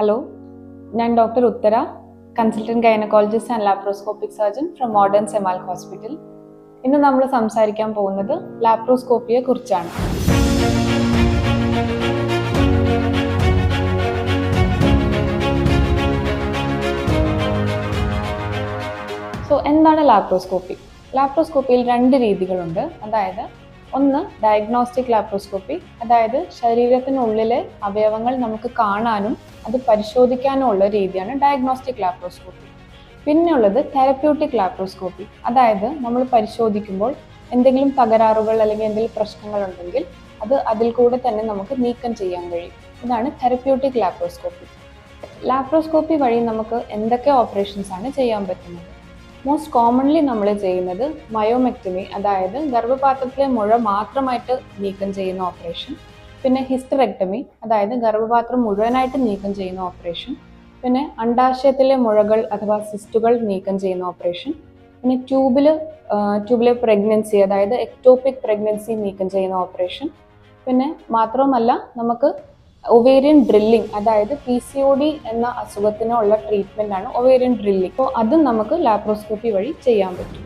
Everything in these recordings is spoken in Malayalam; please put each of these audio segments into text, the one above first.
ഹലോ, ഞാൻ doctor Uthara, consultant gynaecologist and laparoscopic surgeon from modern സെമാൽക്ക് ഹോസ്പിറ്റൽ. ഇന്ന് നമ്മൾ സംസാരിക്കാൻ പോകുന്നത് ലാപ്രോസ്കോപ്പിയെ കുറിച്ചാണ്. എന്താണ് ലാപ്രോസ്കോപ്പി? ലാപ്രോസ്കോപ്പിയിൽ രണ്ട് രീതികളുണ്ട്. അതായത് ഒന്ന് ഡയഗ്നോസ്റ്റിക് ലാപ്രോസ്കോപ്പി, അതായത് ശരീരത്തിനുള്ളിലെ അവയവങ്ങൾ നമുക്ക് കാണാനും അത് പരിശോധിക്കാനും ഉള്ള രീതിയാണ് ഡയഗ്നോസ്റ്റിക് ലാപ്രോസ്കോപ്പി. പിന്നെയുള്ളത് തെറപ്യൂട്ടിക് ലാപ്രോസ്കോപ്പി, അതായത് നമ്മൾ പരിശോധിക്കുമ്പോൾ എന്തെങ്കിലും തകരാറുകൾ അല്ലെങ്കിൽ എന്തെങ്കിലും പ്രശ്നങ്ങൾ ഉണ്ടെങ്കിൽ അത് അതിൽ കൂടെ തന്നെ നമുക്ക് നീക്കം ചെയ്യാൻ കഴിയും. ഇതാണ് തെറപ്യൂട്ടിക് ലാപ്രോസ്കോപ്പി. ലാപ്രോസ്കോപ്പി വഴി നമുക്ക് എന്തൊക്കെ ഓപ്പറേഷൻസ് ആണ് ചെയ്യാൻ പറ്റുന്നത്? മോസ്റ്റ് കോമൺലി നമ്മൾ ചെയ്യുന്നത് മയോമെക്ടമി, അതായത് ഗർഭപാത്രത്തിലെ മുഴ മാത്രമായിട്ട് നീക്കം ചെയ്യുന്ന ഓപ്പറേഷൻ. പിന്നെ ഹിസ്റ്ററെക്ടമി, അതായത് ഗർഭപാത്രം മുഴുവനായിട്ട് നീക്കം ചെയ്യുന്ന ഓപ്പറേഷൻ. പിന്നെ അണ്ഡാശയത്തിലെ മുഴകൾ അഥവാ സിസ്റ്റുകൾ നീക്കം ചെയ്യുന്ന ഓപ്പറേഷൻ. പിന്നെ ട്യൂബിലെ പ്രഗ്നൻസി, അതായത് എക്ടോപിക് പ്രഗ്നൻസി നീക്കം ചെയ്യുന്ന ഓപ്പറേഷൻ. പിന്നെ മാത്രവുമല്ല, നമുക്ക് ഒവേറിയൻ ഡ്രില്ലിംഗ്, അതായത് PCOD എന്ന അസുഖത്തിനുള്ള ട്രീറ്റ്മെന്റ് ആണ് ഒവേറിയൻ ഡ്രില്ലിംഗ്. അപ്പോൾ അതും നമുക്ക് ലാപ്രോസ്കോപ്പി വഴി ചെയ്യാൻ പറ്റും.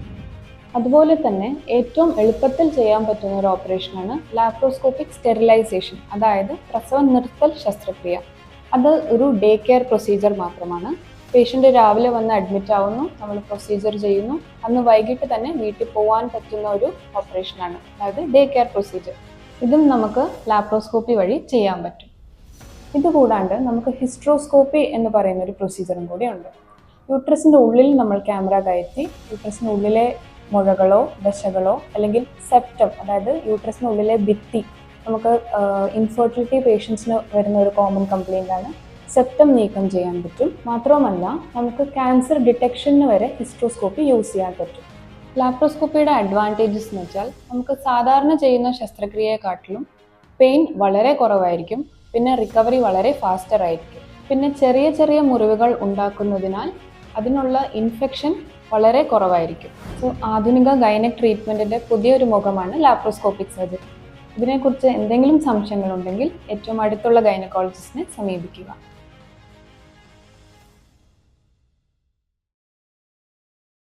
അതുപോലെ തന്നെ ഏറ്റവും എളുപ്പത്തിൽ ചെയ്യാൻ പറ്റുന്ന ഒരു ഓപ്പറേഷനാണ് ലാപ്രോസ്കോപ്പിക് സ്റ്റെറിലൈസേഷൻ, അതായത് പ്രസവ നിർത്തൽ ശസ്ത്രക്രിയ. അത് ഒരു ഡേ കെയർ പ്രൊസീജിയർ മാത്രമാണ്. പേഷ്യൻ്റ് രാവിലെ വന്ന് അഡ്മിറ്റ് ആവുന്നു, നമ്മൾ പ്രൊസീജിയർ ചെയ്യുന്നു, അന്ന് വൈകിട്ട് തന്നെ വീട്ടിൽ പോകാൻ പറ്റുന്ന ഒരു ഓപ്പറേഷനാണ്, അതായത് ഡേ കെയർ പ്രൊസീജിയർ. ഇതും നമുക്ക് ലാപ്രോസ്കോപ്പി വഴി ചെയ്യാൻ പറ്റും. ഇതുകൂടാണ്ട് നമുക്ക് ഹിസ്ട്രോസ്കോപ്പി എന്ന് പറയുന്ന ഒരു പ്രൊസീജിയറും കൂടി ഉണ്ട്. യൂട്രസിൻ്റെ ഉള്ളിൽ നമ്മൾ ക്യാമറ കയറ്റി യൂട്രസിൻ്റെ ഉള്ളിലെ മുഴകളോ ദശകളോ അല്ലെങ്കിൽ സെപ്റ്റം, അതായത് യൂട്രസിനുള്ളിലെ ഭിത്തി, നമുക്ക് ഇൻഫെർട്ടിലിറ്റി പേഷ്യൻസിന് വരുന്ന ഒരു കോമൺ കംപ്ലയിൻ്റ് ആണ്, സെപ്റ്റം നീക്കം ചെയ്യാൻ പറ്റും. മാത്രവുമല്ല, നമുക്ക് ക്യാൻസർ ഡിറ്റക്ഷന് വരെ ഹിസ്ട്രോസ്കോപ്പി യൂസ് ചെയ്യാൻ പറ്റും. ലാപ്രോസ്കോപ്പിയുടെ അഡ്വാൻറ്റേജസ് എന്ന് വെച്ചാൽ നമുക്ക് സാധാരണ ചെയ്യുന്ന ശസ്ത്രക്രിയയെക്കാട്ടിലും പെയിൻ വളരെ കുറവായിരിക്കും. പിന്നെ റിക്കവറി വളരെ ഫാസ്റ്റർ ആയിരിക്കും. പിന്നെ ചെറിയ ചെറിയ മുറിവുകൾ ഉണ്ടാക്കുന്നതിനാൽ അതിനുള്ള ഇൻഫെക്ഷൻ വളരെ കുറവായിരിക്കും. ആധുനിക ഗൈനക് ട്രീറ്റ്മെൻറ്റിൻ്റെ പുതിയൊരു മുഖമാണ് ലാപ്രോസ്കോപ്പിക് സർജറി. ഇതിനെക്കുറിച്ച് എന്തെങ്കിലും സംശയങ്ങളുണ്ടെങ്കിൽ ഏറ്റവും അടുത്തുള്ള ഗൈനക്കോളജിസ്റ്റിനെ സമീപിക്കുക.